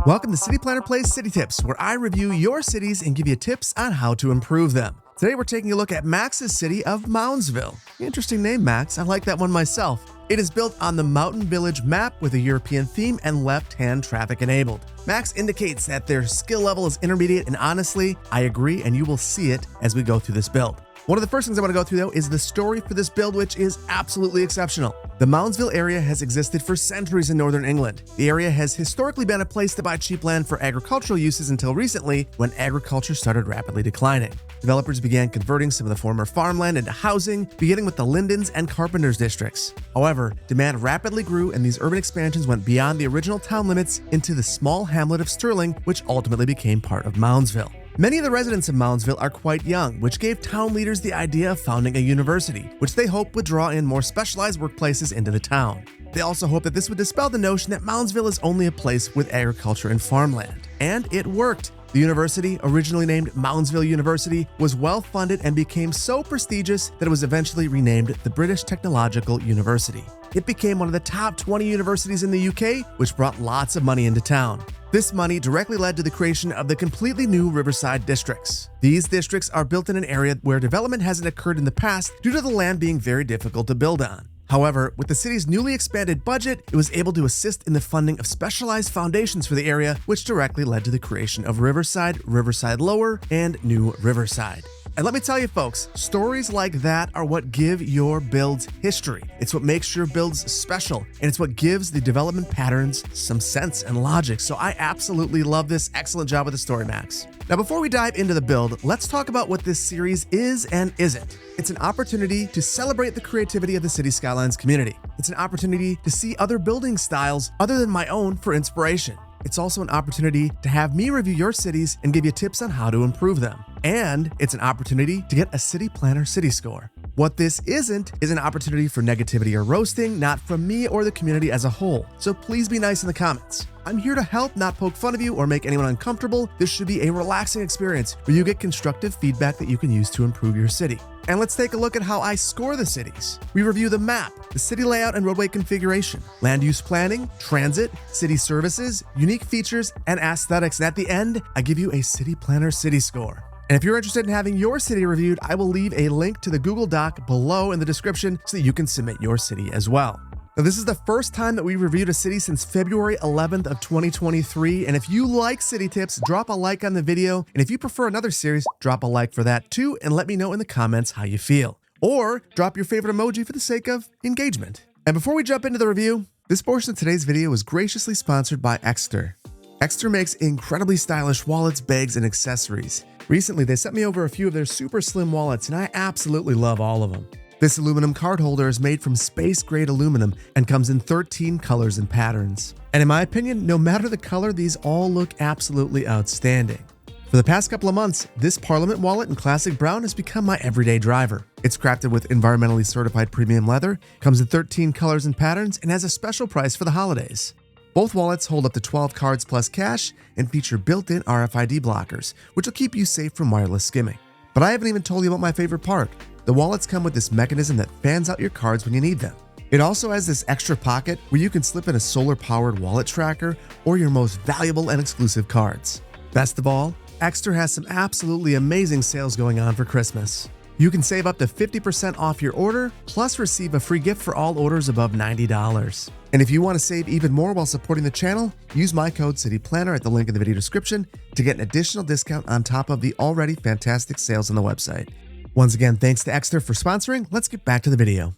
Welcome to City Planner Plays City Tips, where I review your cities and give you tips on how to improve them. Today we're taking a look at Max's city of Moundsville. Interesting name, Max. I like that one myself. It is built on the Mountain Village map with a European theme and left-hand traffic enabled. Max indicates that their skill level is intermediate, and honestly, I agree, and you will see it as we go through this build. One of the first things I want to go through, though, is the story for this build, which is absolutely exceptional. The Moundsville area has existed for centuries in northern England. The area has historically been a place to buy cheap land for agricultural uses until recently, when agriculture started rapidly declining. Developers began converting some of the former farmland into housing, beginning with the Lindens and Carpenters districts. However, demand rapidly grew, and these urban expansions went beyond the original town limits into the small hamlet of Stirling, which ultimately became part of Moundsville. Many of the residents of Moundsville are quite young, which gave town leaders the idea of founding a university, which they hope would draw in more specialized workplaces into the town. They also hope that this would dispel the notion that Moundsville is only a place with agriculture and farmland. And it worked. The university, originally named Moundsville University, was well funded and became so prestigious that it was eventually renamed the British Technological University. It became one of the top 20 universities in the UK, which brought lots of money into town. This money directly led to the creation of the completely new Riverside districts. These districts are built in an area where development hasn't occurred in the past due to the land being very difficult to build on. However, with the city's newly expanded budget, it was able to assist in the funding of specialized foundations for the area, which directly led to the creation of Riverside, Riverside Lower, and New Riverside. And let me tell you folks, stories like that are what give your builds history. It's what makes your builds special, and it's what gives the development patterns some sense and logic. So I absolutely love this. Excellent job with the story, Max. Now, before we dive into the build, let's talk about what this series is and isn't. It's an opportunity to celebrate the creativity of the City Skylines community. It's an opportunity to see other building styles other than my own for inspiration. It's also an opportunity to have me review your cities and give you tips on how to improve them. And it's an opportunity to get a City Planner City Score. What this isn't is an opportunity for negativity or roasting, not from me or the community as a whole. So please be nice in the comments. I'm here to help, not poke fun of you or make anyone uncomfortable. This should be a relaxing experience where you get constructive feedback that you can use to improve your city. And let's take a look at how I score the cities. We review the map, the city layout and roadway configuration, land use planning, transit, city services, unique features, and aesthetics. And at the end, I give you a City Planner City Score. And if you're interested in having your city reviewed, I will leave a link to the Google Doc below in the description so that you can submit your city as well. Now, this is the first time that we reviewed a city since February 11th of 2023. And if you like city tips, drop a like on the video. And if you prefer another series, drop a like for that too, and let me know in the comments how you feel. Or drop your favorite emoji for the sake of engagement. And before we jump into the review, this portion of today's video is graciously sponsored by Exter. Exter makes incredibly stylish wallets, bags, and accessories. Recently, they sent me over a few of their super slim wallets, and I absolutely love all of them. This aluminum card holder is made from space-grade aluminum and comes in 13 colors and patterns. And in my opinion, no matter the color, these all look absolutely outstanding. For the past couple of months, this Parliament wallet in classic brown has become my everyday driver. It's crafted with environmentally certified premium leather, comes in 13 colors and patterns, and has a special price for the holidays. Both wallets hold up to 12 cards plus cash and feature built-in RFID blockers, which will keep you safe from wireless skimming. But I haven't even told you about my favorite part. The wallets come with this mechanism that fans out your cards when you need them. It also has this extra pocket where you can slip in a solar-powered wallet tracker or your most valuable and exclusive cards. Best of all, Exter has some absolutely amazing sales going on for Christmas. You can save up to 50% off your order, plus receive a free gift for all orders above $90. And if you want to save even more while supporting the channel, use my code CityPlanner at the link in the video description to get an additional discount on top of the already fantastic sales on the website. Once again, thanks to Exter for sponsoring. Let's get back to the video.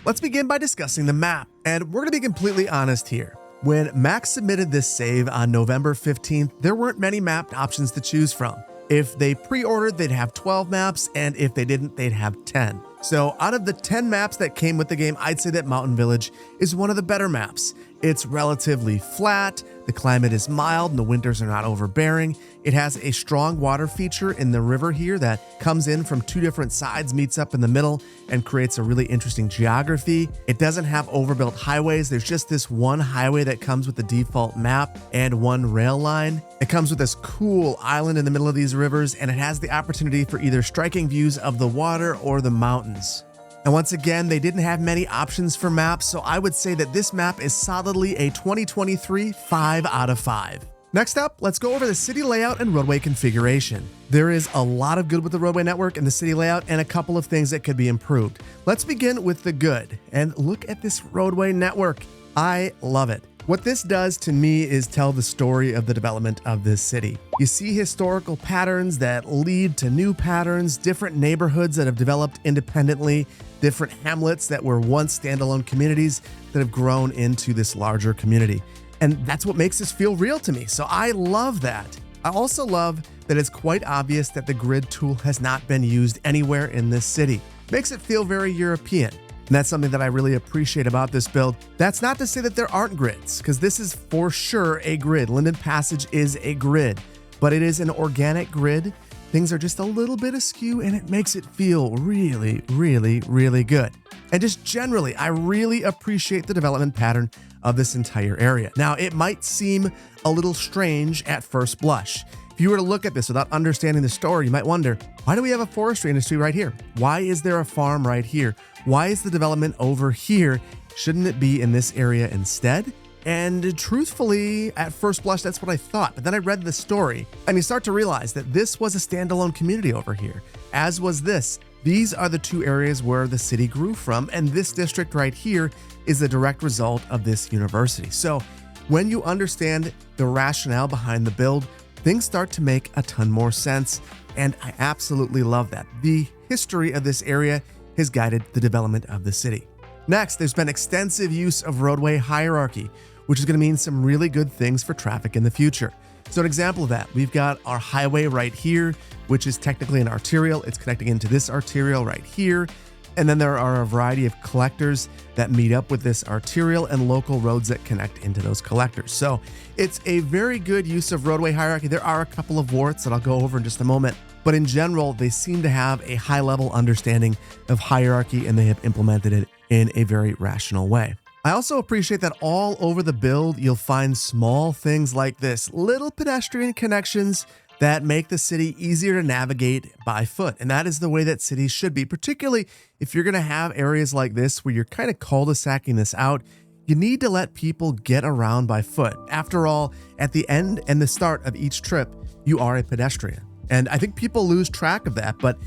Let's begin by discussing the map, and we're going to be completely honest here. When Max submitted this save on November 15th, there weren't many map options to choose from. If they pre-ordered, they'd have 12 maps, and if they didn't, they'd have 10. So out of the 10 maps that came with the game, I'd say that Mountain Village is one of the better maps. It's relatively flat, the climate is mild, and the winters are not overbearing. It has a strong water feature in the river here that comes in from two different sides, meets up in the middle, and creates a really interesting geography. It doesn't have overbuilt highways. There's just this one highway that comes with the default map and one rail line. It comes with this cool island in the middle of these rivers, and it has the opportunity for either striking views of the water or the mountains. And once again, they didn't have many options for maps, so I would say that this map is solidly a 2023 5 out of 5. Next up, let's go over the city layout and roadway configuration. There is a lot of good with the roadway network and the city layout, and a couple of things that could be improved. Let's begin with the good, and look at this roadway network. I love it. What this does to me is tell the story of the development of this city. You see historical patterns that lead to new patterns, different neighborhoods that have developed independently, different hamlets that were once standalone communities that have grown into this larger community. And that's what makes this feel real to me. So I love that. I also love that it's quite obvious that the grid tool has not been used anywhere in this city. Makes it feel very European. And that's something that I really appreciate about this build. That's not to say that there aren't grids, because this is for sure a grid. Linden Passage is a grid, but it is an organic grid. Things are just a little bit askew, and it makes it feel really, really, really good. And just generally, I really appreciate the development pattern of this entire area. Now, it might seem a little strange at first blush. If you were to look at this without understanding the story, you might wonder, why do we have a forestry industry right here? Why is there a farm right here? Why is the development over here? Shouldn't it be in this area instead? And truthfully, at first blush, that's what I thought. But then I read the story, and you start to realize that this was a standalone community over here, as was this. These are the two areas where the city grew from, and this district right here is the direct result of this university. So when you understand the rationale behind the build, things start to make a ton more sense, and I absolutely love that. The history of this area has guided the development of the city. Next, there's been extensive use of roadway hierarchy, which is going to mean some really good things for traffic in the future. So an example of that, we've got our highway right here, which is technically an arterial. It's connecting into this arterial right here. And then there are a variety of collectors that meet up with this arterial and local roads that connect into those collectors. So it's a very good use of roadway hierarchy. There are a couple of warts that I'll go over in just a moment, but in general, they seem to have a high level understanding of hierarchy, and they have implemented it in a very rational way. I also appreciate that all over the build, you'll find small things like this, little pedestrian connections that make the city easier to navigate by foot. And that is the way that cities should be, particularly if you're going to have areas like this where you're kind of cul-de-sacking this out. You need to let people get around by foot. After all, at the end and the start of each trip, you are a pedestrian. And I think people lose track of that. But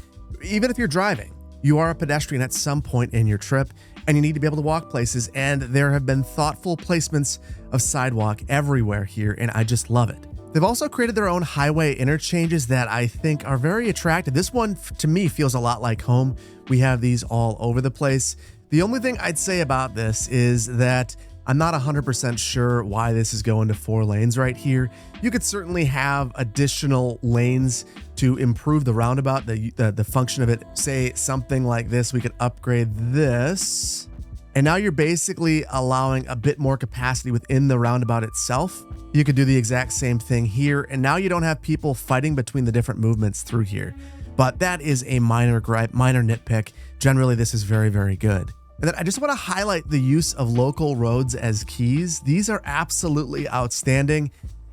even if you're driving, you are a pedestrian at some point in your trip, and you need to be able to walk places. And there have been thoughtful placements of sidewalk everywhere here, and I just love it. They've also created their own highway interchanges that I think are very attractive. This one, to me, feels a lot like home. We have these all over the place. The only thing I'd say about this is that I'm not 100% sure why this is going to 4 lanes right here. You could certainly have additional lanes to improve the roundabout, the function of it. Say something like this, we could upgrade this. And now you're basically allowing a bit more capacity within the roundabout itself. You could do the exact same thing here. And now you don't have people fighting between the different movements through here. But that is a minor gripe, minor nitpick. Generally, this is very, very good. And then I just want to highlight the use of local roads as keys. These are absolutely outstanding.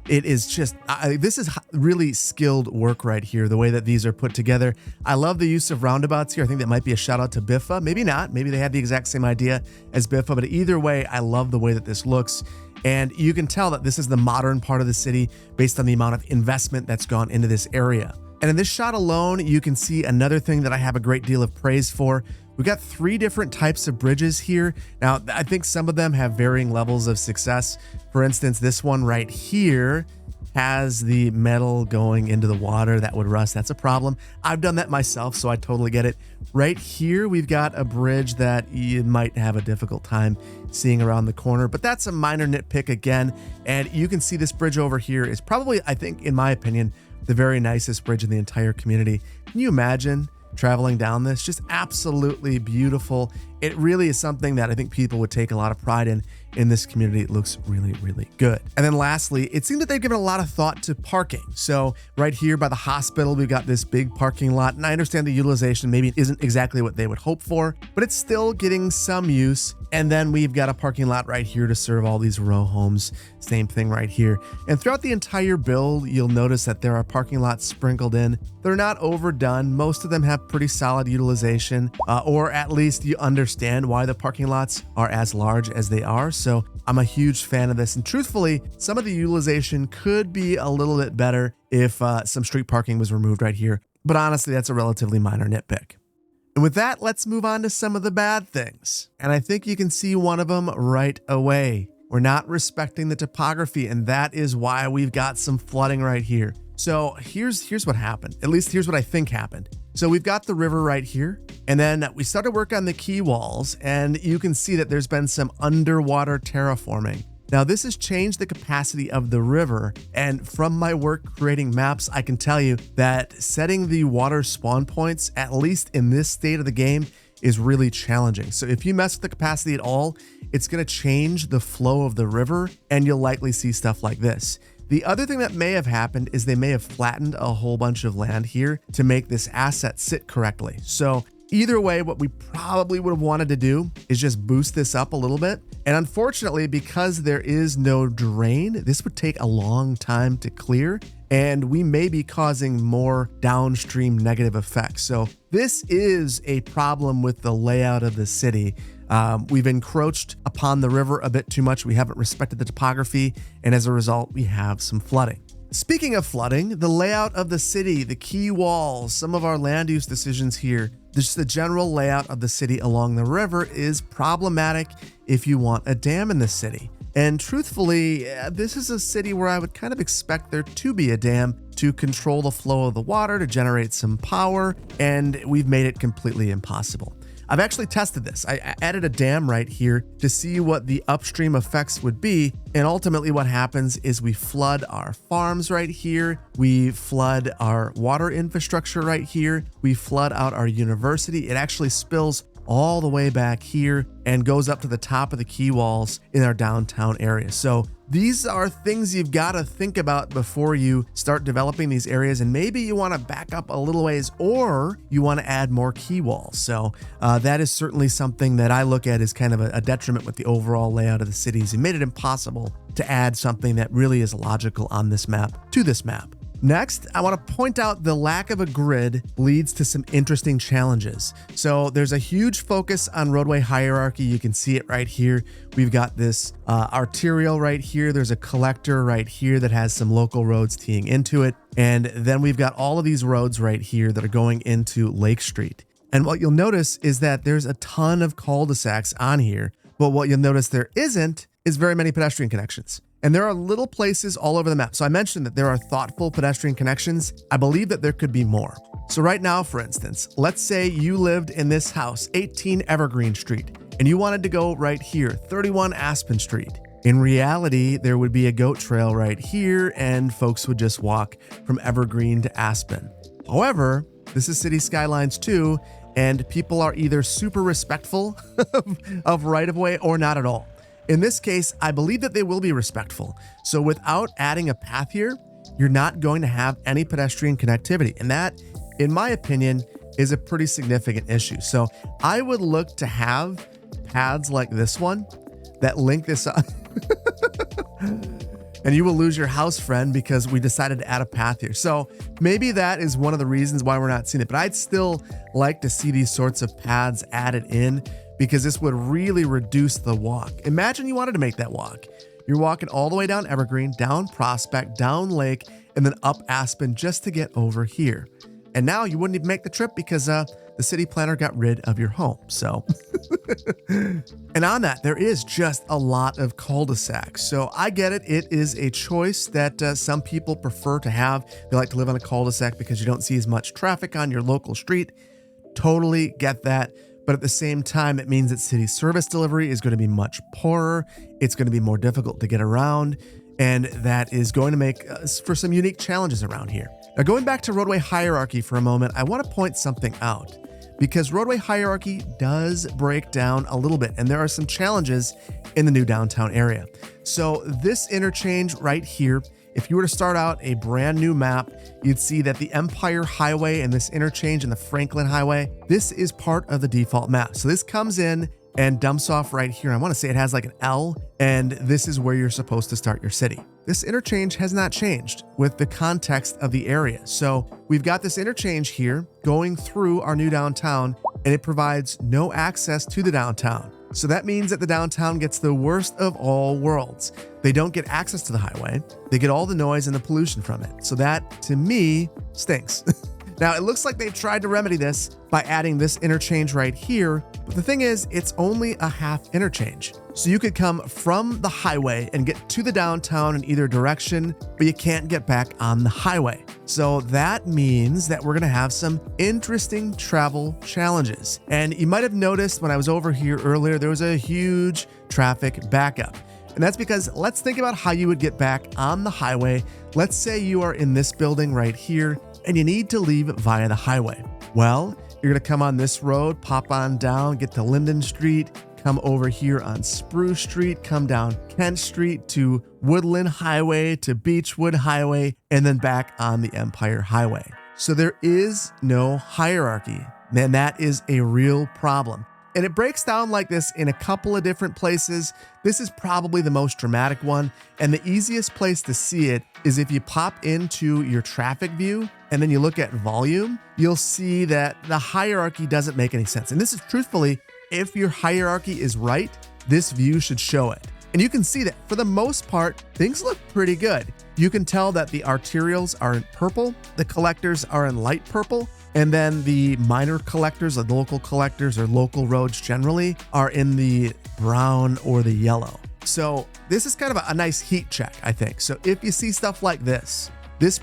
It is just, this is really skilled work right here, the way that these are put together. I love the use of roundabouts here. I think that might be a shout out to Biffa. Maybe not. Maybe they had the exact same idea as Biffa, but either way, I love the way that this looks. And you can tell that this is the modern part of the city based on the amount of investment that's gone into this area. And in this shot alone, you can see another thing that I have a great deal of praise for. We've got 3 different types of bridges here. Now, I think some of them have varying levels of success. For instance, this one right here has the metal going into the water that would rust. That's a problem. I've done that myself, so I totally get it. Right here, we've got a bridge that you might have a difficult time seeing around the corner, but that's a minor nitpick again. And you can see this bridge over here is probably, I think, in my opinion, the very nicest bridge in the entire community. Can you imagine traveling down this? Just absolutely beautiful. It really is something that I think people would take a lot of pride in this community. It looks really, really good. And then lastly, it seemed that they've given a lot of thought to parking. So right here by the hospital, we've got this big parking lot, and I understand the utilization maybe isn't exactly what they would hope for, but it's still getting some use. And then we've got a parking lot right here to serve all these row homes. Same thing right here. And throughout the entire build, you'll notice that there are parking lots sprinkled in. They're not overdone. Most of them have pretty solid utilization, or at least you understand why the parking lots are as large as they are. So I'm a huge fan of this. And truthfully, some of the utilization could be a little bit better if some street parking was removed right here. But honestly, that's a relatively minor nitpick. And with that, let's move on to some of the bad things. And I think you can see one of them right away. We're not respecting the topography, and that is why we've got some flooding right here. So here's what happened. At least here's what I think happened. So we've got the river right here, and then we started work on the quay walls, and you can see that there's been some underwater terraforming. Now this has changed the capacity of the river, and from my work creating maps, I can tell you that setting the water spawn points, at least in this state of the game, is really challenging. So if you mess with the capacity at all, it's gonna change the flow of the river, and you'll likely see stuff like this. The other thing that may have happened is they may have flattened a whole bunch of land here to make this asset sit correctly. So either way, what we probably would have wanted to do is just boost this up a little bit. And unfortunately, because there is no drain, this would take a long time to clear, and we may be causing more downstream negative effects. So this is a problem with the layout of the city. We've encroached upon the river a bit too much. We haven't respected the topography, and as a result, we have some flooding. Speaking of flooding, the layout of the city, the quay walls, some of our land use decisions here, just the general layout of the city along the river is problematic if you want a dam in the city. And truthfully, this is a city where I would kind of expect there to be a dam to control the flow of the water, to generate some power, and we've made it completely impossible. I've actually tested this. I added a dam right here to see what the upstream effects would be. And ultimately what happens is we flood our farms right here. We flood our water infrastructure right here. We flood out our university. It actually spills all the way back here and goes up to the top of the quay walls in our downtown area. So these are things you've got to think about before you start developing these areas, and maybe you want to back up a little ways, or you want to add more quay walls. So that is certainly something that I look at as kind of a detriment with the overall layout of the cities. It made it impossible to add something that really is logical on this map to this map. Next, I want to point out the lack of a grid leads to some interesting challenges. So there's a huge focus on roadway hierarchy. You can see it right here. We've got this arterial right here. There's a collector right here that has some local roads teeing into it. And then we've got all of these roads right here that are going into Lake Street. And what you'll notice is that there's a ton of cul-de-sacs on here, but what you'll notice there isn't is very many pedestrian connections. And there are little places all over the map. So I mentioned that there are thoughtful pedestrian connections. I believe that there could be more. So right now, for instance, let's say you lived in this house, 18 Evergreen Street, and you wanted to go right here, 31 Aspen Street. In reality, there would be a goat trail right here, and folks would just walk from Evergreen to Aspen. However, this is City Skylines 2, and people are either super respectful of right-of-way or not at all. In this case, I believe that they will be respectful. So without adding a path here, you're not going to have any pedestrian connectivity. And that, in my opinion, is a pretty significant issue. So I would look to have paths like this one that link this up. And you will lose your house, friend, because we decided to add a path here. So maybe that is one of the reasons why we're not seeing it. But I'd still like to see these sorts of paths added in, because this would really reduce the walk. Imagine you wanted to make that walk. You're walking all the way down Evergreen, down Prospect, down Lake, and then up Aspen just to get over here. And now you wouldn't even make the trip because the city planner got rid of your home. So, and on that, there is just a lot of cul-de-sacs. So I get it. It is a choice that some people prefer to have. They like to live on a cul-de-sac because you don't see as much traffic on your local street. Totally get that. But at the same time, it means that city service delivery is going to be much poorer. It's going to be more difficult to get around. And that is going to make for some unique challenges around here. Now, going back to roadway hierarchy for a moment, I want to point something out, because roadway hierarchy does break down a little bit, and there are some challenges in the new downtown area. So this interchange right here, if you were to start out a brand new map, you'd see that the Empire Highway and this interchange and the Franklin Highway, this is part of the default map. So this comes in and dumps off right here. I want to say it has like an L, and this is where you're supposed to start your city. This interchange has not changed with the context of the area. So we've got this interchange here going through our new downtown, and it provides no access to the downtown. So that means that the downtown gets the worst of all worlds. They don't get access to the highway. They get all the noise and the pollution from it. So that, to me, stinks. Now, it looks like they've tried to remedy this by adding this interchange right here, but the thing is, it's only a half interchange. So you could come from the highway and get to the downtown in either direction, but you can't get back on the highway. So that means that we're gonna have some interesting travel challenges. And you might have noticed when I was over here earlier, there was a huge traffic backup. And that's because let's think about how you would get back on the highway. Let's say you are in this building right here and you need to leave via the highway. Well, you're gonna come on this road, pop on down, get to Linden Street, come over here on Spruce Street, come down Kent Street to Woodland Highway to Beechwood Highway, and then back on the Empire Highway. So there is no hierarchy, and that is a real problem. And it breaks down like this in a couple of different places. This is probably the most dramatic one, and the easiest place to see it is if you pop into your traffic view and then you look at volume, you'll see that the hierarchy doesn't make any sense. And this is truthfully, if your hierarchy is right, this view should show it. And you can see that for the most part, things look pretty good. You can tell that the arterials are in purple, the collectors are in light purple, and then the minor collectors, the local collectors or local roads generally, are in the brown or the yellow. So this is kind of a nice heat check, I think. So if you see stuff like this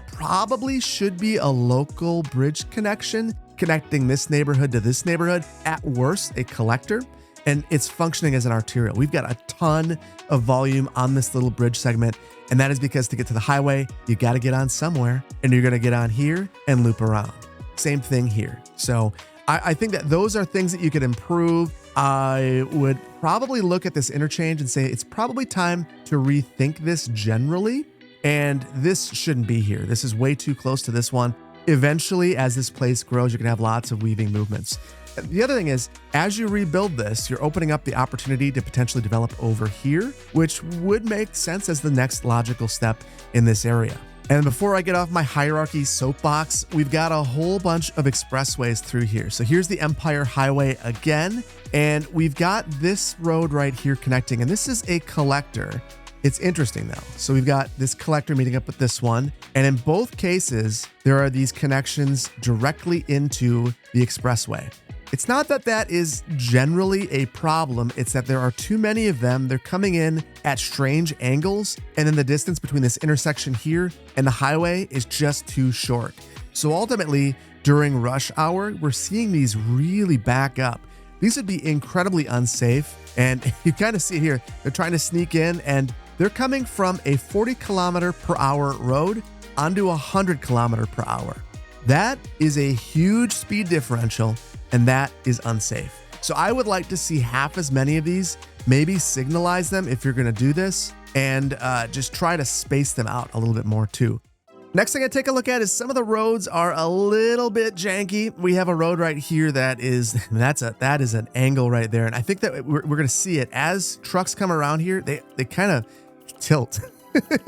probably should be a local bridge connection connecting this neighborhood to this neighborhood, at worst, a collector, and it's functioning as an arterial. We've got a ton of volume on this little bridge segment, and that is because to get to the highway, you got to get on somewhere, and you're going to get on here and loop around. Same thing here. So I think that those are things that you could improve. I would probably look at this interchange and say it's probably time to rethink this generally, and this shouldn't be here. This is way too close to this one. Eventually, as this place grows, you're gonna have lots of weaving movements. The other thing is, as you rebuild this, you're opening up the opportunity to potentially develop over here, which would make sense as the next logical step in this area. And before I get off my hierarchy soapbox, we've got a whole bunch of expressways through here. So here's the Empire Highway again, and we've got this road right here connecting, and this is a collector. It's interesting though. So we've got this collector meeting up with this one, and in both cases, there are these connections directly into the expressway. It's not that that is generally a problem, it's that there are too many of them. They're coming in at strange angles, and then the distance between this intersection here and the highway is just too short. So ultimately, during rush hour, we're seeing these really back up. These would be incredibly unsafe, and you kind of see it here. They're trying to sneak in, and they're coming from a 40-kilometer-per-hour road onto a 100-kilometer-per-hour. That is a huge speed differential, and that is unsafe. So I would like to see half as many of these, maybe signalize them if you're gonna do this, and just try to space them out a little bit more too. Next thing I take a look at is some of the roads are a little bit janky. We have a road right here that is an angle right there, and I think that we're gonna see it as trucks come around here. They kind of tilt.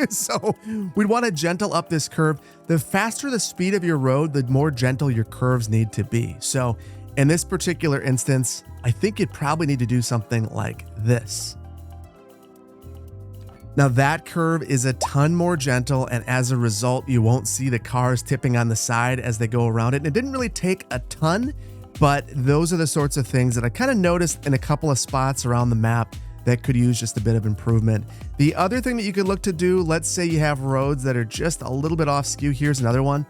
So we'd want to gentle up this curve. The faster the speed of your road, the more gentle your curves need to be. So in this particular instance, I think you'd probably need to do something like this. Now that curve is a ton more gentle, and as a result, you won't see the cars tipping on the side as they go around it. And it didn't really take a ton, but those are the sorts of things that I kind of noticed in a couple of spots around the map that could use just a bit of improvement. The other thing that you could look to do, let's say you have roads that are just a little bit off skew. Here's another one.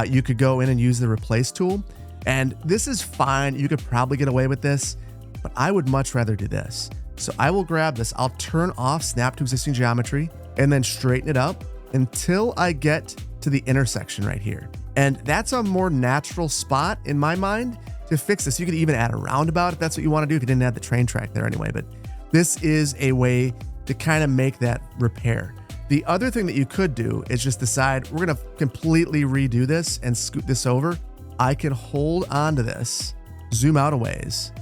You could go in and use the replace tool. And this is fine. You could probably get away with this, but I would much rather do this. So I will grab this. I'll turn off snap to existing geometry and then straighten it up until I get to the intersection right here. And that's a more natural spot in my mind to fix this. You could even add a roundabout if that's what you want to do, if you didn't have the train track there anyway, but this is a way to kind of make that repair. The other thing that you could do is just decide we're going to completely redo this and scoot this over. I could hold onto this, zoom out a ways,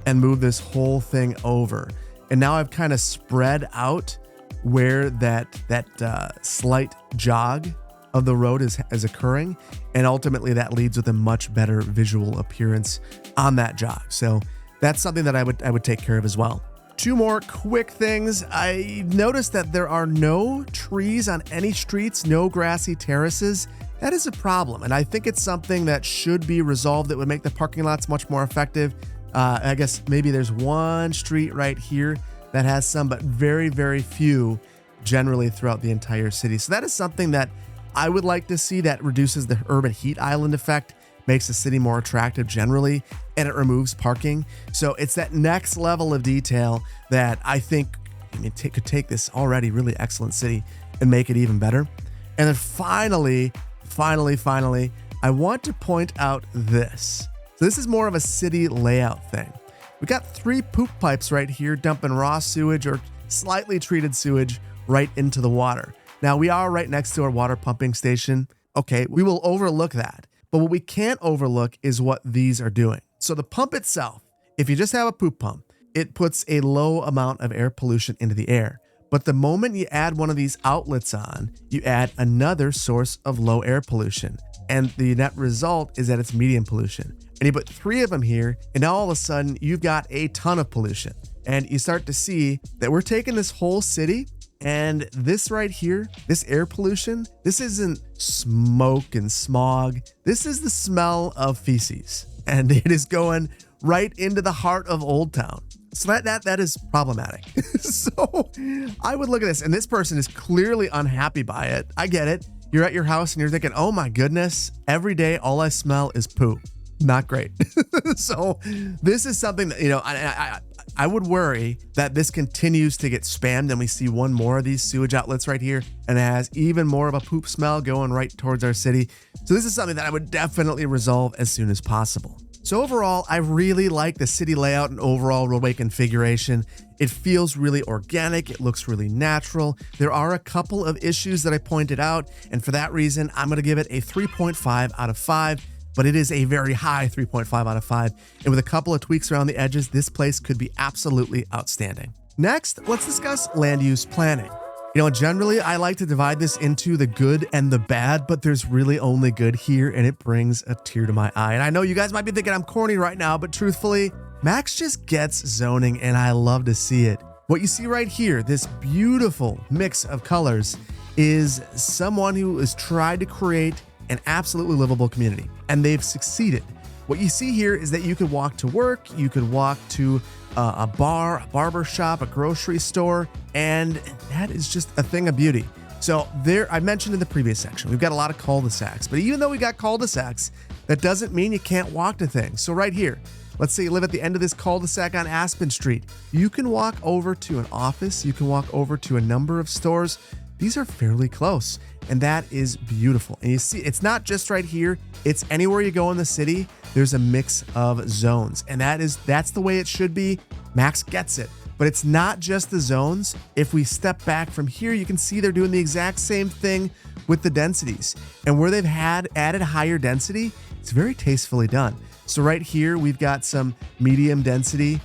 and move this whole thing over. And now I've kind of spread out where that slight jog of the road is occurring. And ultimately that leads with a much better visual appearance on that jog. So that's something that I would take care of as well. Two more quick things. I noticed that there are no trees on any streets, no grassy terraces. That is a problem, and I think it's something that should be resolved that would make the parking lots much more effective. I guess maybe there's one street right here that has some, but very, very few generally throughout the entire city. So that is something that I would like to see, that reduces the urban heat island effect, makes the city more attractive generally, and it removes parking. So it's that next level of detail that I think could take this already really excellent city and make it even better. And then finally, I want to point out this. So this is more of a city layout thing. We got 3 poop pipes right here dumping raw sewage or slightly treated sewage right into the water. Now, we are right next to our water pumping station. Okay, we will overlook that. But what we can't overlook is what these are doing. So the pump itself, if you just have a poop pump, it puts a low amount of air pollution into the air. But the moment you add one of these outlets on, you add another source of low air pollution. And the net result is that it's medium pollution. And you put 3 of them here, and now all of a sudden you've got a ton of pollution. And you start to see that we're taking this whole city, and this right here, this air pollution, this isn't smoke and smog. This is the smell of feces. And it is going right into the heart of Old Town. So that is problematic. So I would look at this, and this person is clearly unhappy by it. I get it. You're at your house and you're thinking, oh my goodness, every day all I smell is poop. Not great. So this is something that, I would worry that this continues to get spammed and we see one more of these sewage outlets right here and it has even more of a poop smell going right towards our city. So this is something that I would definitely resolve as soon as possible. So overall, I really like the city layout and overall roadway configuration. It feels really organic. It looks really natural. There are a couple of issues that I pointed out, and for that reason, I'm going to give it a 3.5 out of 5. But it is a very high 3.5 out of 5. And with a couple of tweaks around the edges, this place could be absolutely outstanding. Next, let's discuss land use planning. Generally, I like to divide this into the good and the bad, but there's really only good here, and it brings a tear to my eye. And I know you guys might be thinking I'm corny right now, but truthfully, Max just gets zoning, and I love to see it. What you see right here, this beautiful mix of colors, is someone who has tried to create an absolutely livable community, and they've succeeded. What you see here is that you could walk to work, you could walk to a bar, a barber shop, a grocery store, and that is just a thing of beauty. So there, I mentioned in the previous section, we've got a lot of cul-de-sacs, but even though we got cul-de-sacs, that doesn't mean you can't walk to things. So right here, let's say you live at the end of this cul-de-sac on Aspen Street. You can walk over to an office, you can walk over to a number of stores. These are fairly close, and that is beautiful. And you see, it's not just right here, it's anywhere you go in the city, there's a mix of zones, and that's the way it should be. Max gets it, but it's not just the zones. If we step back from here, you can see they're doing the exact same thing with the densities, and where they've added higher density, it's very tastefully done. So right here, we've got some medium density,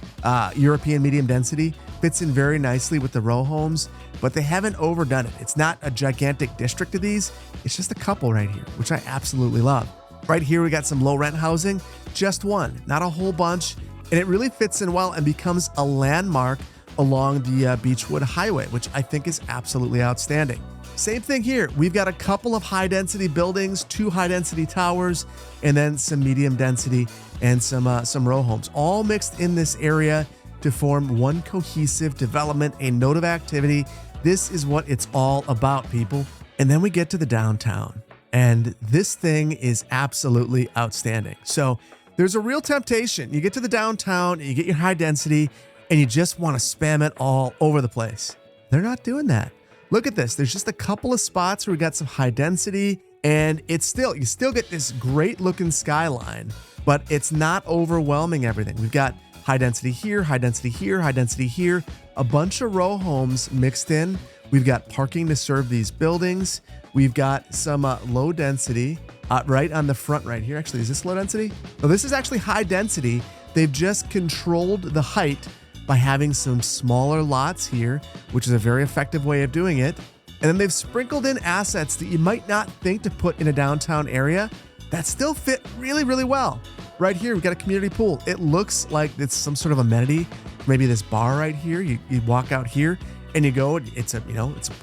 European medium density, fits in very nicely with the row homes, but they haven't overdone it. It's not a gigantic district of these. It's just a couple right here, which I absolutely love. Right here, we got some low rent housing, just one, not a whole bunch. And it really fits in well and becomes a landmark along the Beechwood Highway, which I think is absolutely outstanding. Same thing here. We've got a couple of high density buildings, 2 high density towers, and then some medium density and some row homes, all mixed in this area to form one cohesive development, a node of activity. This is what it's all about, people. And then we get to the downtown, and this thing is absolutely outstanding. So there's a real temptation. You get to the downtown, and you get your high density, and you just want to spam it all over the place. They're not doing that. Look at this. There's just a couple of spots where we got some high density, and you still get this great looking skyline, but it's not overwhelming everything. We've got high density here, high density here, high density here, a bunch of row homes mixed in. We've got parking to serve these buildings. We've got some low density right on the front right here. Actually, is this low density? No, this is actually high density. They've just controlled the height by having some smaller lots here, which is a very effective way of doing it. And then they've sprinkled in assets that you might not think to put in a downtown area that still fit really, really well. Right here, we've got a community pool. It looks like it's some sort of amenity. Maybe this bar right here. You walk out here and you go, it's a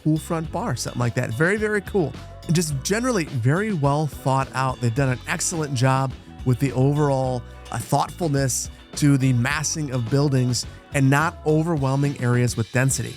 pool front bar, something like that. Very, very cool. And just generally very well thought out. They've done an excellent job with the overall thoughtfulness to the massing of buildings and not overwhelming areas with density.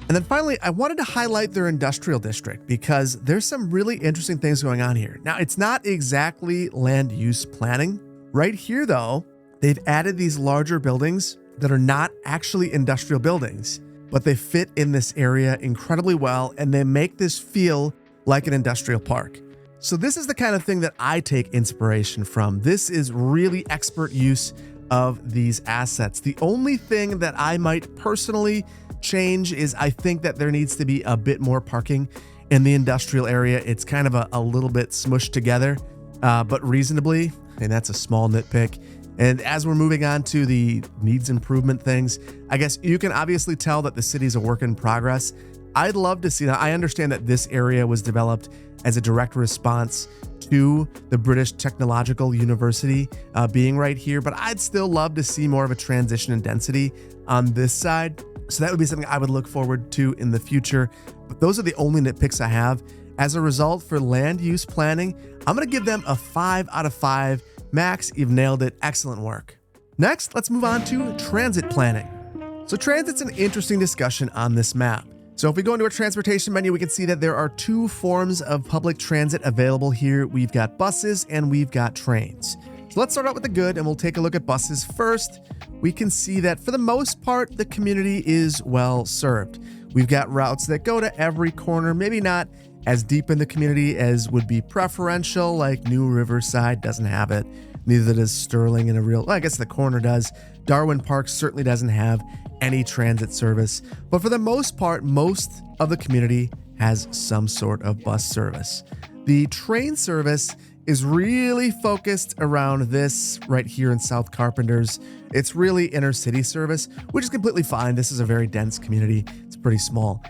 And then finally, I wanted to highlight their industrial district because there's some really interesting things going on here. Now, it's not exactly land use planning. Right here, though, they've added these larger buildings that are not actually industrial buildings, but they fit in this area incredibly well, and they make this feel like an industrial park. So this is the kind of thing that I take inspiration from. This is really expert use of these assets. The only thing that I might personally change is I think that there needs to be a bit more parking in the industrial area. It's kind of a little bit smushed together, but reasonably, and that's a small nitpick. And as we're moving on to the needs improvement things, I guess you can obviously tell that the city's a work in progress. I'd love to see that. I understand that this area was developed as a direct response to the British Technological University being right here, but I'd still love to see more of a transition in density on this side. So that would be something I would look forward to in the future. But those are the only nitpicks I have. As a result, for land use planning, I'm going to give them a 5 out of 5. Max, you've nailed it. Excellent work. Next, let's move on to transit planning. So transit's an interesting discussion on this map. So if we go into our transportation menu, we can see that there are 2 forms of public transit available here. We've got buses and we've got trains. So let's start out with the good and we'll take a look at buses first. We can see that for the most part, the community is well served. We've got routes that go to every corner, maybe not as deep in the community as would be preferential, like New Riverside doesn't have it. Neither does Sterling in a real, well, I guess the corner does. Darwin Park certainly doesn't have any transit service. But for the most part, most of the community has some sort of bus service. The train service is really focused around this right here in South Carpenters. It's really inner city service, which is completely fine. This is a very dense community. It's pretty small.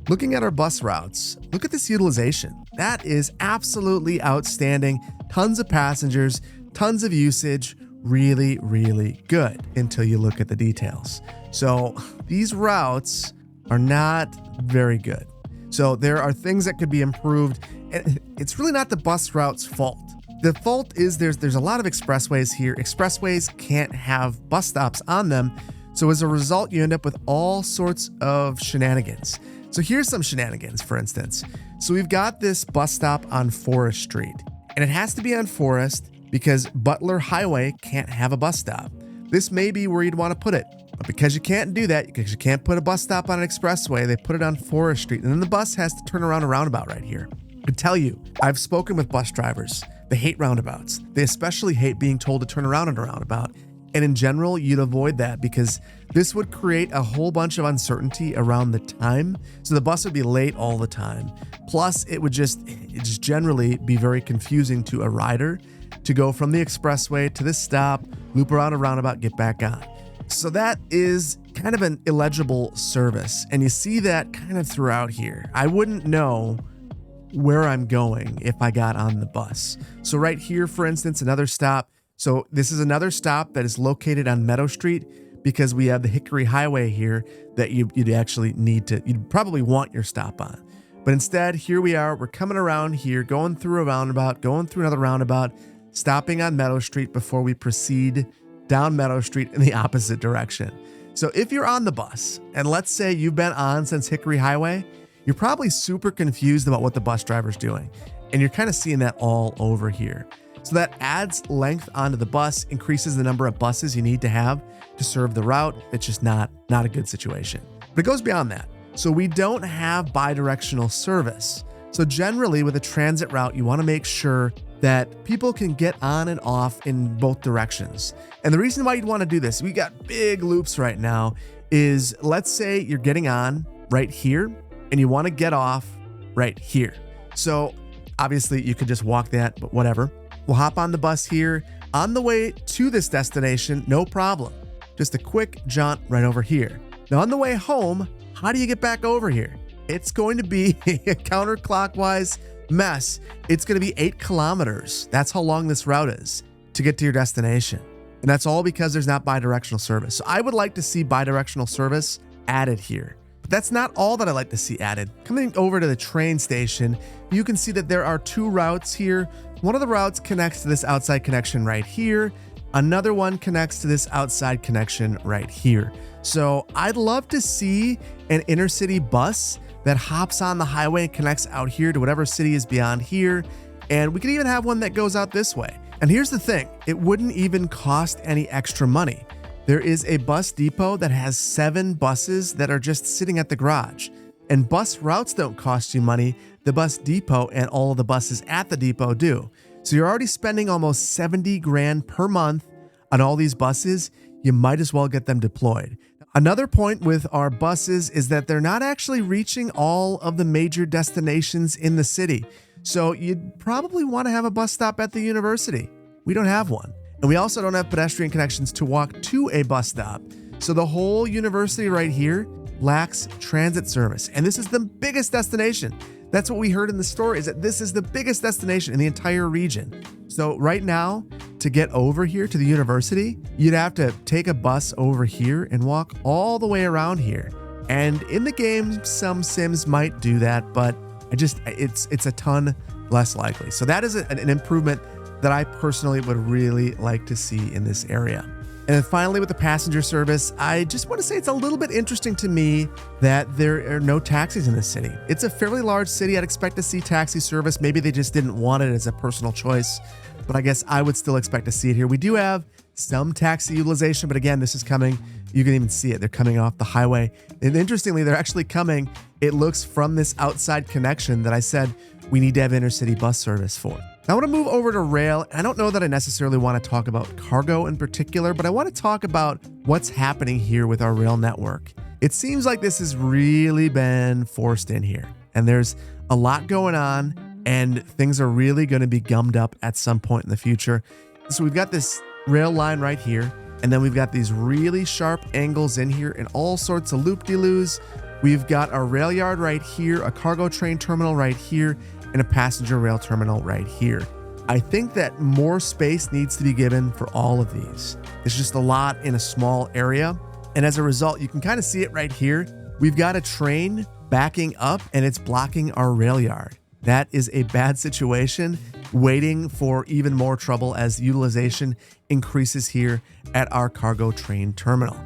Looking at our bus routes, look at this utilization. That is absolutely outstanding. Tons of passengers, tons of usage, really, really good until you look at the details. So these routes are not very good. So there are things that could be improved. And it's really not the bus route's fault. The fault is there's a lot of expressways here. Expressways can't have bus stops on them. So as a result, you end up with all sorts of shenanigans. So here's some shenanigans, for instance. So we've got this bus stop on Forest Street, and it has to be on Forest because Butler Highway can't have a bus stop. This may be where you'd want to put it, but because you can't do that, because you can't put a bus stop on an expressway, they put it on Forest Street, and then the bus has to turn around a roundabout right here. I can tell you, I've spoken with bus drivers. They hate roundabouts. They especially hate being told to turn around in a roundabout. And in general, you'd avoid that because this would create a whole bunch of uncertainty around the time. So the bus would be late all the time. Plus, it would just generally be very confusing to a rider to go from the expressway to this stop, loop around a roundabout, get back on. So that is kind of an illegible service. And you see that kind of throughout here. I wouldn't know where I'm going if I got on the bus. So right here, for instance, another stop. So this is another stop that is located on Meadow Street because we have the Hickory Highway here that you'd actually you'd probably want your stop on. But instead, here we are, we're coming around here, going through a roundabout, going through another roundabout, stopping on Meadow Street before we proceed down Meadow Street in the opposite direction. So if you're on the bus, and let's say you've been on since Hickory Highway, you're probably super confused about what the bus driver's doing. And you're kind of seeing that all over here. So that adds length onto the bus, increases the number of buses you need to have to serve the route. It's just not a good situation. But it goes beyond that. So we don't have bidirectional service. So generally with a transit route, you want to make sure that people can get on and off in both directions. And the reason why you'd want to do this, we got big loops right now, is let's say you're getting on right here and you want to get off right here. So obviously you could just walk that, but whatever. We'll hop on the bus here on the way to this destination, no problem. Just a quick jaunt right over here. Now on the way home, how do you get back over here? It's going to be a counterclockwise mess. It's going to be 8 kilometers. That's how long this route is. to get to your destination. And that's all because there's not bidirectional service. So I would like to see bidirectional service added here. But that's not all that I like to see added. Coming over to the train station, you can see that there are 2 routes here. One of the routes connects to this outside connection right here. Another one connects to this outside connection right here. So I'd love to see an intercity bus that hops on the highway and connects out here to whatever city is beyond here. And we could even have one that goes out this way. And here's the thing, it wouldn't even cost any extra money. There is a bus depot that has 7 buses that are just sitting at the garage. And bus routes don't cost you money. The bus depot and all of the buses at the depot do. So you're already spending almost 70 grand per month on all these buses. You might as well get them deployed. Another point with our buses is that they're not actually reaching all of the major destinations in the city. So you'd probably want to have a bus stop at the university. We don't have one. And we also don't have pedestrian connections to walk to a bus stop. So the whole university right here lacks transit service. And this is the biggest destination. That's what we heard in the story, is that this is the biggest destination in the entire region. So right now, to get over here to the university, you'd have to take a bus over here and walk all the way around here. And in the game, some sims might do that, but it's a ton less likely. So that is an improvement that I personally would really like to see in this area. And then finally, with the passenger service, I just want to say it's a little bit interesting to me that there are no taxis in this city. It's a fairly large city. I'd expect to see taxi service. Maybe they just didn't want it as a personal choice, but I guess I would still expect to see it here. We do have some taxi utilization, but again, this is coming. You can even see it. They're coming off the highway. And interestingly, they're actually coming, it looks, from this outside connection that I said we need to have intercity bus service for. Now I want to move over to rail. I don't know that I necessarily want to talk about cargo in particular, but I want to talk about what's happening here with our rail network. It seems like this has really been forced in here, and there's a lot going on, and things are really going to be gummed up at some point in the future. So we've got this rail line right here, and then we've got these really sharp angles in here and all sorts of loop-de-loos. We've got a rail yard right here, a cargo train terminal right here, and a passenger rail terminal right here. I think that more space needs to be given for all of these. It's just a lot in a small area. And as a result, you can kind of see it right here. We've got a train backing up and it's blocking our rail yard. That is a bad situation, waiting for even more trouble as utilization increases here at our cargo train terminal.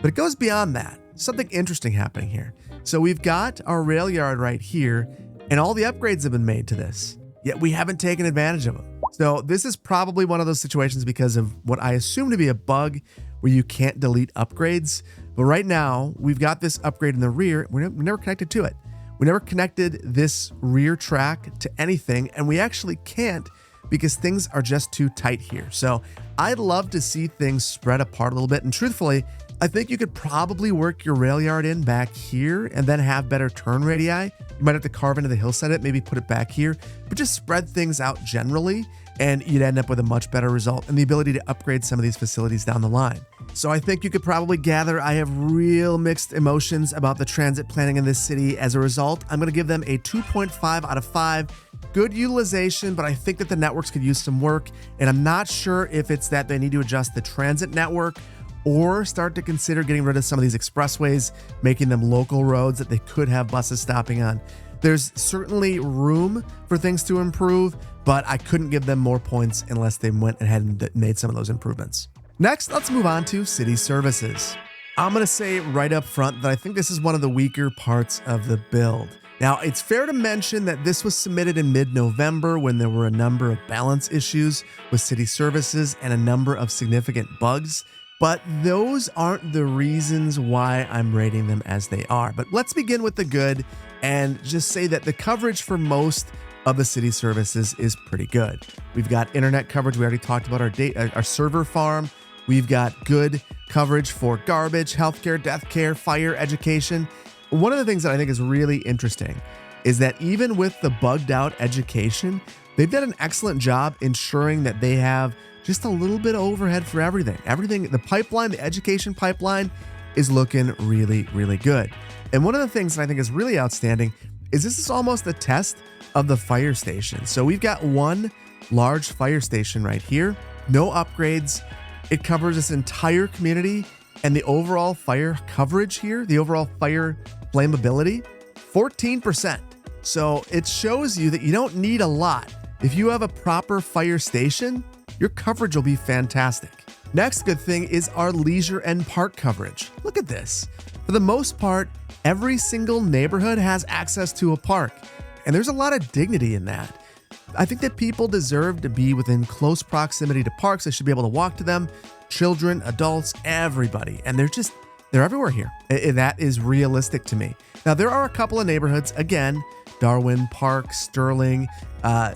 But it goes beyond that. Something interesting happening here. So we've got our rail yard right here, and all the upgrades have been made to this, yet we haven't taken advantage of them. So this is probably one of those situations because of what I assume to be a bug where you can't delete upgrades. But right now, we've got this upgrade in the rear. We never connected to it. We never connected this rear track to anything, and we actually can't because things are just too tight here. So I'd love to see things spread apart a little bit. And truthfully, I think you could probably work your rail yard in back here and then have better turn radii. You might have to carve into the hillside it, maybe put it back here, but just spread things out generally, and you'd end up with a much better result and the ability to upgrade some of these facilities down the line. So I think you could probably gather I have real mixed emotions about the transit planning in this city. As a result, I'm going to give them a 2.5 out of 5. Good utilization, but I think that the networks could use some work, and I'm not sure if it's that they need to adjust the transit network or start to consider getting rid of some of these expressways, making them local roads that they could have buses stopping on. There's certainly room for things to improve, but I couldn't give them more points unless they went ahead and made some of those improvements. Next, let's move on to city services. I'm going to say right up front that I think this is one of the weaker parts of the build. Now, it's fair to mention that this was submitted in mid-November when there were a number of balance issues with city services and a number of significant bugs. But those aren't the reasons why I'm rating them as they are. But let's begin with the good and just say that the coverage for most of the city services is pretty good. We've got internet coverage. We already talked about our server farm. We've got good coverage for garbage, healthcare, death care, fire, education. One of the things that I think is really interesting is that even with the bugged out education, they've done an excellent job ensuring that they have just a little bit of overhead for everything. The pipeline, the education pipeline is looking really, really good. And one of the things that I think is really outstanding is this is almost a test of the fire station. So we've got one large fire station right here. no upgrades. It covers this entire community, and the overall fire coverage here, the overall fire flammability, 14%. So it shows you that you don't need a lot. If you have a proper fire station, your coverage will be fantastic. Next good thing is our leisure and park coverage. Look at this. For the most part, every single neighborhood has access to a park, and there's a lot of dignity in that. I think that people deserve to be within close proximity to parks. They should be able to walk to them, children, adults, everybody. And they're everywhere here. That is realistic to me. Now, there are a couple of neighborhoods, again, Darwin Park, Sterling,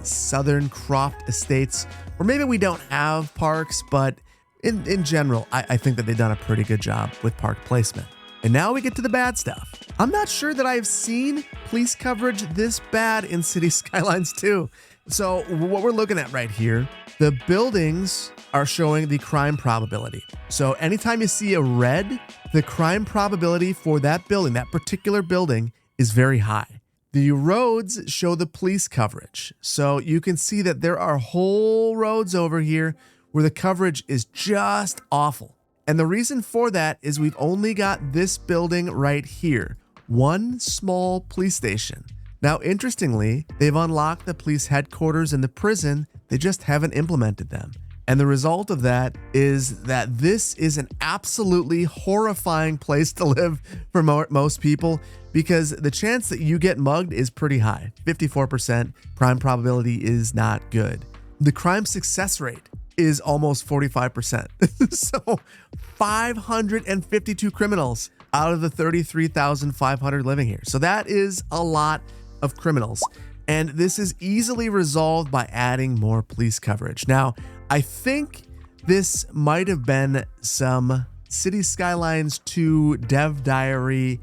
Southern Croft Estates, where maybe we don't have parks, but in general, I think that they've done a pretty good job with park placement. And now we get to the bad stuff. I'm not sure that I've seen police coverage this bad in City Skylines 2. So what we're looking at right here, the buildings are showing the crime probability. So anytime you see a red, the crime probability for that building, that particular building, is very high. The roads show the police coverage. So you can see that there are whole roads over here where the coverage is just awful. And the reason for that is we've only got this building right here, one small police station. Now, interestingly, they've unlocked the police headquarters and the prison, they just haven't implemented them. And the result of that is that this is an absolutely horrifying place to live for most people, because the chance that you get mugged is pretty high. 54% crime probability is not good. The crime success rate is almost 45%. So 552 criminals out of the 33,500 living here. So that is a lot of criminals. And this is easily resolved by adding more police coverage. Now, I think this might have been some City Skylines 2 dev diary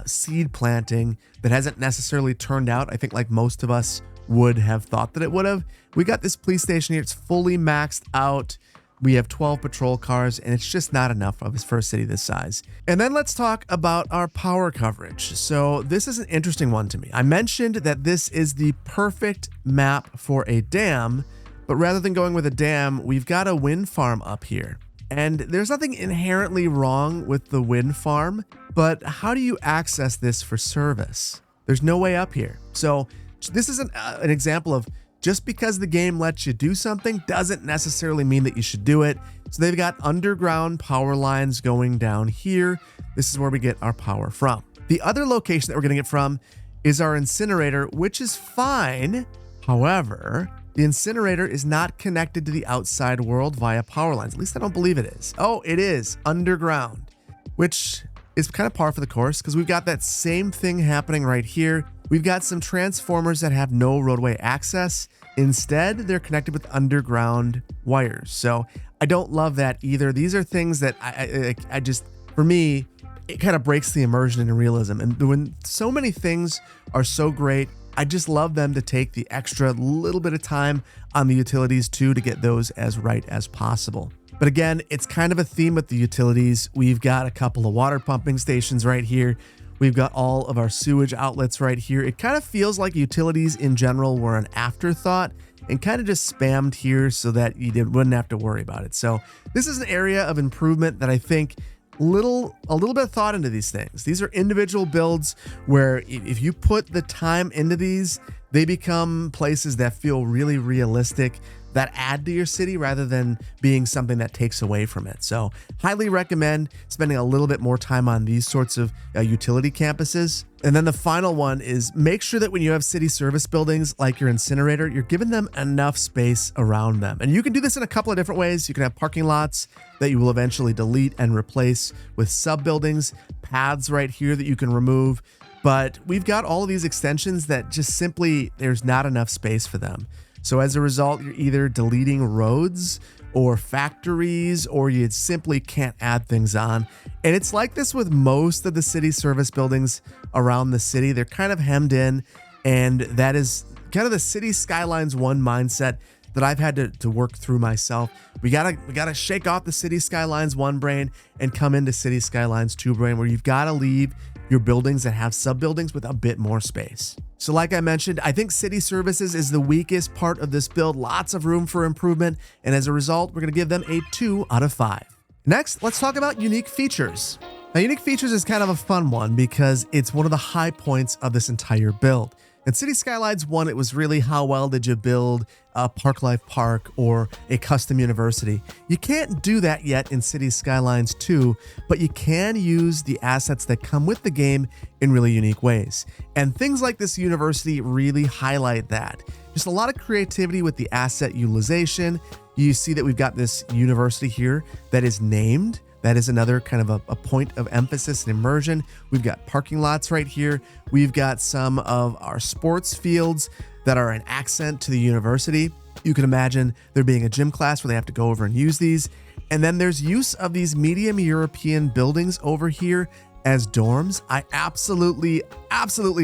seed planting that hasn't necessarily turned out, I think, like most of us would have thought that it would have. We got this police station here. It's fully maxed out. We have 12 patrol cars, and it's just not enough of his first city this size. And then let's talk about our power coverage. So this is an interesting one to me. I mentioned that this is the perfect map for a dam, but rather than going with a dam, we've got a wind farm up here. And there's nothing inherently wrong with the wind farm, but how do you access this for service? There's no way up here. So this is an example of just because the game lets you do something doesn't necessarily mean that you should do it. So they've got underground power lines going down here. This is where we get our power from. The other location that we're getting it from is our incinerator, which is fine. However, the incinerator is not connected to the outside world via power lines. At least I don't believe it is. Oh, it is underground, which is kind of par for the course because we've got that same thing happening right here. We've got some transformers that have no roadway access. Instead, they're connected with underground wires. So I don't love that either. These are things that I just, for me, it kind of breaks the immersion and realism. And when so many things are so great, I just love them to take the extra little bit of time on the utilities too to get those as right as possible. But again, it's kind of a theme with the utilities. We've got a couple of water pumping stations right here. We've got all of our sewage outlets right here. It kind of feels like utilities in general were an afterthought and kind of just spammed here so that you wouldn't have to worry about it. So this is an area of improvement that I think a little bit of thought into these things. These are individual builds where if you put the time into these, they become places that feel really realistic, that add to your city rather than being something that takes away from it. So highly recommend spending a little bit more time on these sorts of utility campuses. And then the final one is make sure that when you have city service buildings like your incinerator, you're giving them enough space around them. And you can do this in a couple of different ways. You can have parking lots that you will eventually delete and replace with sub buildings, paths right here that you can remove. But we've got all of these extensions that just simply, there's not enough space for them. So as a result, you're either deleting roads or factories, or you simply can't add things on. And it's like this with most of the city service buildings around the city. They're kind of hemmed in, and that is kind of the City Skylines 1 mindset that I've had to work through myself. We gotta shake off the City Skylines 1 brain and come into City Skylines 2 brain, where you've got to leave your buildings that have sub-buildings with a bit more space. So like I mentioned, I think city services is the weakest part of this build, lots of room for improvement, and as a result, we're gonna give them a 2 out of 5. Next, let's talk about unique features. Now, unique features is kind of a fun one because it's one of the high points of this entire build. In City Skylines 1, it was really how well did you build a Park Life Park or a custom university. You can't do that yet in City Skylines 2, but you can use the assets that come with the game in really unique ways. And things like this university really highlight that. Just a lot of creativity with the asset utilization. You see that we've got this university here that is named. That is another kind of a point of emphasis and immersion. We've got parking lots right here. We've got some of our sports fields that are an accent to the university. You can imagine there being a gym class where they have to go over and use these. And then there's use of these medium European buildings over here as dorms. I absolutely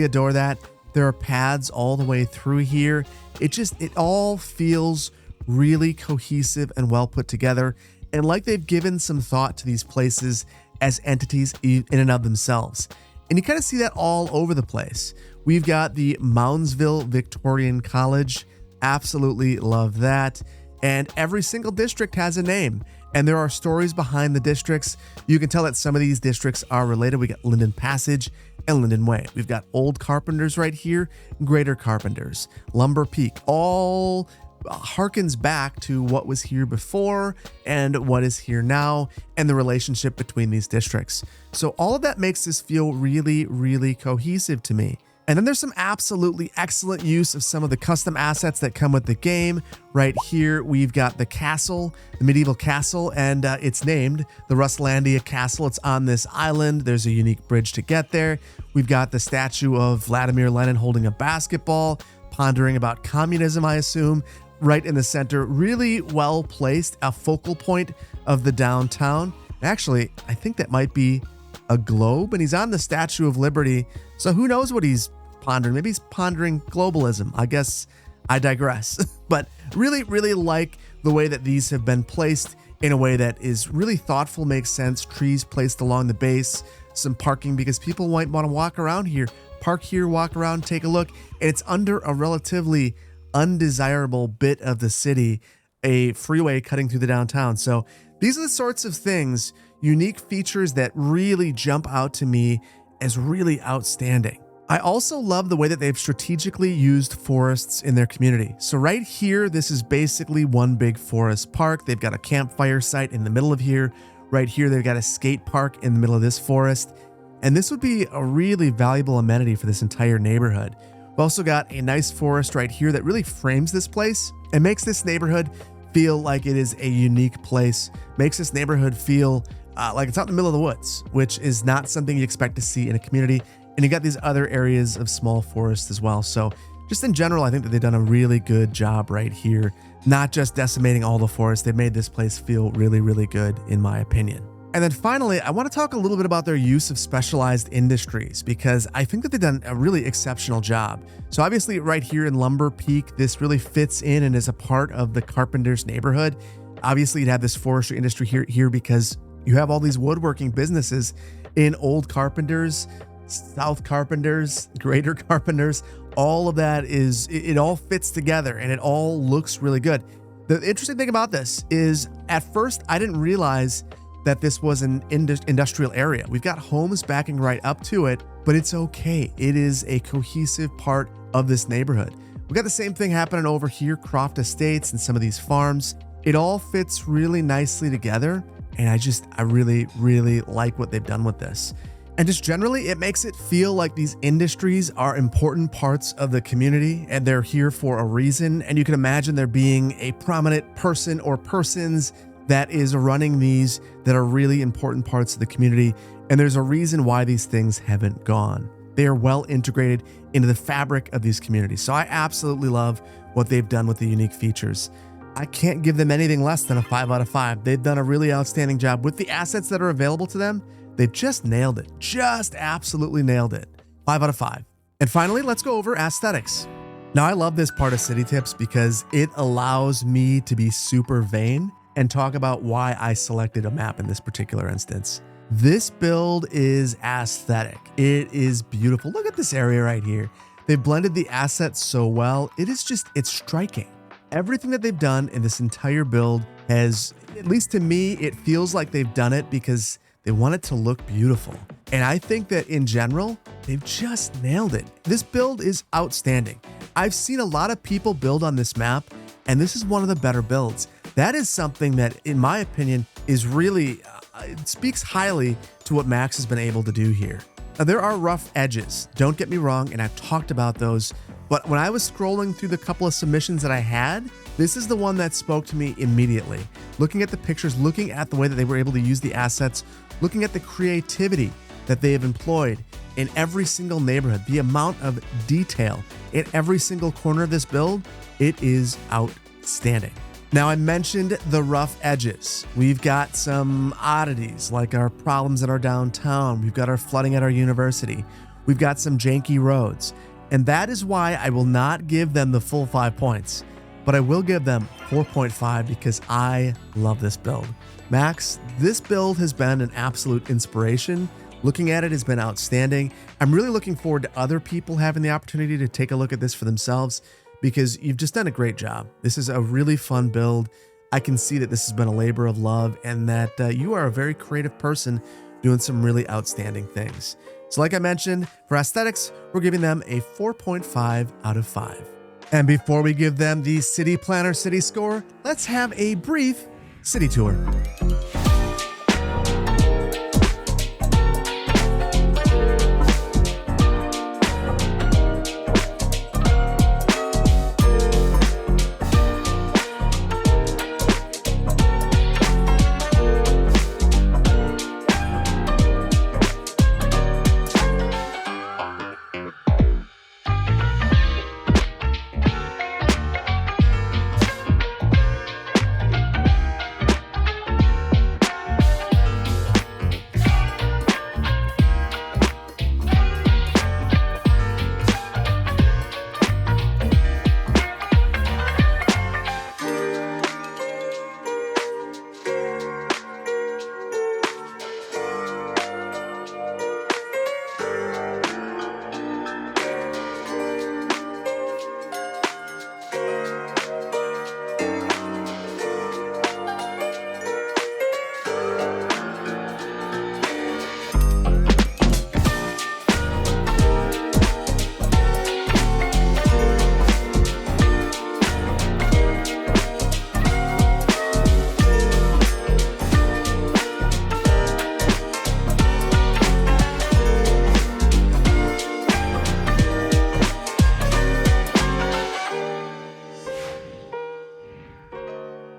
adore that. There are paths all the way through here. It all feels really cohesive and well put together. And like they've given some thought to these places as entities in and of themselves. And you kind of see that all over the place. We've got the Moundsville Victorian College. Absolutely love that. And every single district has a name. And there are stories behind the districts. You can tell that some of these districts are related. We got Linden Passage and Linden Way. We've got Old Carpenters right here, Greater Carpenters, Lumber Peak, all harkens back to what was here before and what is here now and the relationship between these districts. So all of that makes this feel really, really cohesive to me. And then there's some absolutely excellent use of some of the custom assets that come with the game. Right here, we've got the castle, the medieval castle, and it's named the Ruslandia Castle. It's on this island. There's a unique bridge to get there. We've got the statue of Vladimir Lenin holding a basketball, pondering about communism, I assume. Right in the center, really well placed, a focal point of the downtown. Actually, I think that might be a globe, and he's on the Statue of Liberty. So who knows what he's pondering? Maybe he's pondering globalism. I guess I digress. But really, really like the way that these have been placed in a way that is really thoughtful, makes sense. Trees placed along the base, some parking because people might want to walk around here, park here, walk around, take a look. And it's under a relatively undesirable bit of the city, a freeway cutting through the downtown. So these are the sorts of things, unique features that really jump out to me as really outstanding. I also love the way that they've strategically used forests in their community. So right here, this is basically one big forest park. They've got a campfire site in the middle of here. Right here, they've got a skate park in the middle of this forest. And this would be a really valuable amenity for this entire neighborhood. We've also got a nice forest right here that really frames this place and makes this neighborhood feel like it is a unique place, makes this neighborhood feel like it's out in the middle of the woods, which is not something you expect to see in a community. And you got these other areas of small forest as well. So just in general, I think that they've done a really good job right here, not just decimating all the forest. They've made this place feel really, really good in my opinion. And then finally, I want to talk a little bit about their use of specialized industries because I think that they've done a really exceptional job. So obviously right here in Lumber Peak, this really fits in and is a part of the Carpenters neighborhood. Obviously you'd have this forestry industry here because you have all these woodworking businesses in Old Carpenters, South Carpenters, Greater Carpenters. All of that it all fits together and it all looks really good. The interesting thing about this is at first I didn't realize that this was an industrial area. We've got homes backing right up to it, but it's okay. It is a cohesive part of this neighborhood. We've got the same thing happening over here, Croft Estates and some of these farms. It all fits really nicely together. And I really, really like what they've done with this. And just generally, it makes it feel like these industries are important parts of the community and they're here for a reason. And you can imagine there being a prominent person or persons that is running these that are really important parts of the community. And there's a reason why these things haven't gone. They are well integrated into the fabric of these communities. So I absolutely love what they've done with the unique features. I can't give them anything less than a 5 out of 5. They've done a really outstanding job with the assets that are available to them. They've just nailed it. Just absolutely nailed it. 5 out of 5. And finally, let's go over aesthetics. Now, I love this part of City Tips because it allows me to be super vain and talk about why I selected a map in this particular instance. This build is aesthetic. It is beautiful. Look at this area right here. They blended the assets so well. It's striking. Everything that they've done in this entire build has, at least to me, it feels like they've done it because they want it to look beautiful. And I think that in general, they've just nailed it. This build is outstanding. I've seen a lot of people build on this map, and this is one of the better builds. That is something that, in my opinion, is really, it speaks highly to what Max has been able to do here. Now, there are rough edges, don't get me wrong, and I've talked about those, but when I was scrolling through the couple of submissions that I had, this is the one that spoke to me immediately. Looking at the pictures, looking at the way that they were able to use the assets, looking at the creativity that they have employed in every single neighborhood, the amount of detail in every single corner of this build, it is outstanding. Now, I mentioned the rough edges. We've got some oddities like our problems at our downtown. We've got our flooding at our university. We've got some janky roads. And that is why I will not give them the full 5 points, but I will give them 4.5 because I love this build. Max, this build has been an absolute inspiration. Looking at it has been outstanding. I'm really looking forward to other people having the opportunity to take a look at this for themselves, because you've just done a great job. This is a really fun build. I can see that this has been a labor of love and that you are a very creative person doing some really outstanding things. So like I mentioned, for aesthetics, we're giving them a 4.5 out of 5. And before we give them the City Planner City score, let's have a brief city tour.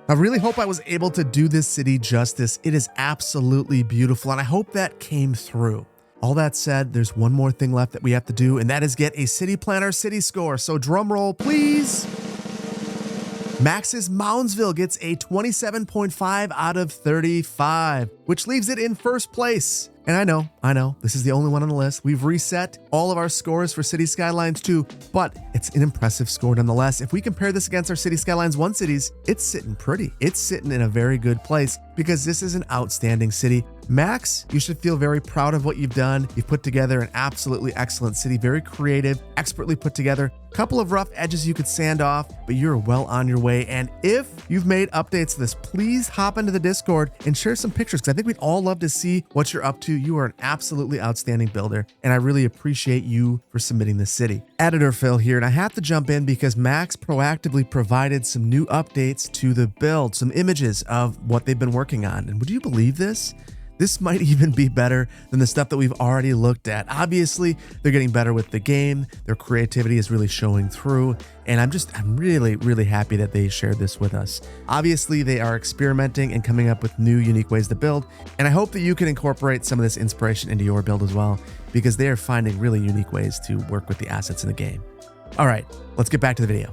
I really hope I was able to do this city justice. It is absolutely beautiful, and I hope that came through. All that said, there's one more thing left that we have to do, and that is get a City Planner City score. So drum roll, please. Max's Moundsville gets a 27.5 out of 35, which leaves it in first place. And I know, this is the only one on the list. We've reset all of our scores for City Skylines 2, but it's an impressive score nonetheless. If we compare this against our City Skylines 1 cities, it's sitting pretty. It's sitting in a very good place because this is an outstanding city. Max, you should feel very proud of what you've done. You've put together an absolutely excellent city, very creative, expertly put together. Couple of rough edges you could sand off, but you're well on your way. And if you've made updates to this, please hop into the Discord and share some pictures because I think we'd all love to see what you're up to. You are an absolutely outstanding builder, and I really appreciate you for submitting this city. Editor Phil here, and I have to jump in because Max proactively provided some new updates to the build, some images of what they've been working on. And would you believe this? This might even be better than the stuff that we've already looked at. Obviously, they're getting better with the game. Their creativity is really showing through. And I'm really, really happy that they shared this with us. Obviously, they are experimenting and coming up with new, unique ways to build. And I hope that you can incorporate some of this inspiration into your build as well, because they are finding really unique ways to work with the assets in the game. All right, let's get back to the video.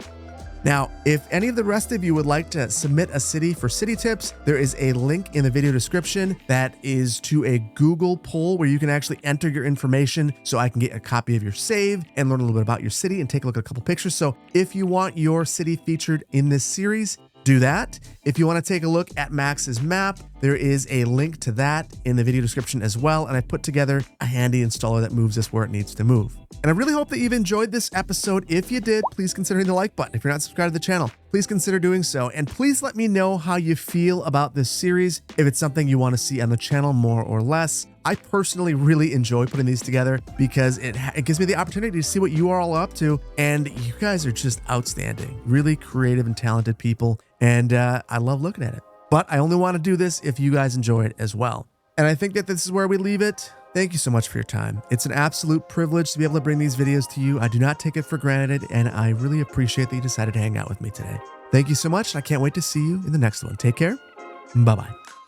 Now, if any of the rest of you would like to submit a city for city tips, there is a link in the video description that is to a Google poll where you can actually enter your information so I can get a copy of your save and learn a little bit about your city and take a look at a couple pictures. So if you want your city featured in this series, do that. If you want to take a look at Max's map, There is a link to that in the video description as well, and I put together a handy installer that moves this where it needs to move. And I really hope that you've enjoyed this episode. If you did, please consider hitting the like button. If you're not subscribed to the channel, please consider doing so. And please let me know how you feel about this series, if it's something you want to see on the channel more or less. I personally really enjoy putting these together because it gives me the opportunity to see what you are all up to. And you guys are just outstanding, really creative and talented people. And I love looking at it. But I only want to do this if you guys enjoy it as well. And I think that this is where we leave it. Thank you so much for your time. It's an absolute privilege to be able to bring these videos to you. I do not take it for granted, and I really appreciate that you decided to hang out with me today. Thank you so much, and I can't wait to see you in the next one. Take care. Bye-bye.